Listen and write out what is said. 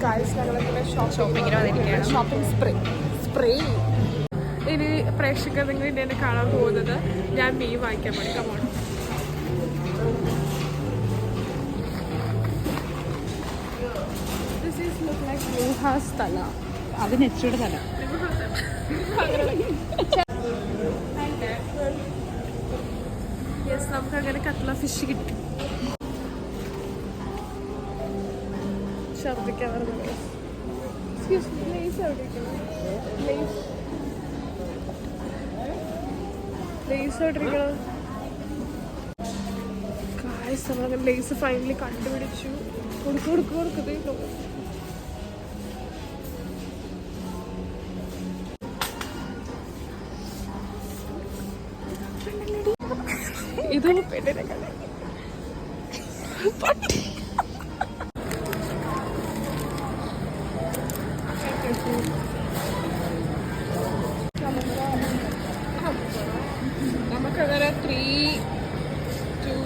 ഷോപ്പിങ്ങിന് വന്നിരിക്കുകയാണ്. Shopping spray. ഇനി പ്രേക്ഷകർ നിങ്ങൾ എന്നെ കാണാൻ പോകുന്നത് ഞാൻ മീൻ വാങ്ങിക്കാൻ പോയി. Come on. This is look like Luha's തല. അത് നെച്ചയുടെ തല. യെസ്, നമുക്ക് അങ്ങനെ കട്ട്ല ഫിഷ് കിട്ടി. ഛർദ്ദിക്കാൻ പറഞ്ഞത്. ലേസ് എവിടെയിരിക്കണം? ലേസ് എവിടെയിരിക്കണം? ഗായ്സ്, നമ്മളങ്ങനെ ലേസ് ഫൈനലി കണ്ടുപിടിച്ചു. കൊടുക്കതേ. ഇതൊന്നും പെണ്ണിനെ കണ്ടു. നമുക്കങ്ങനെ 3, 2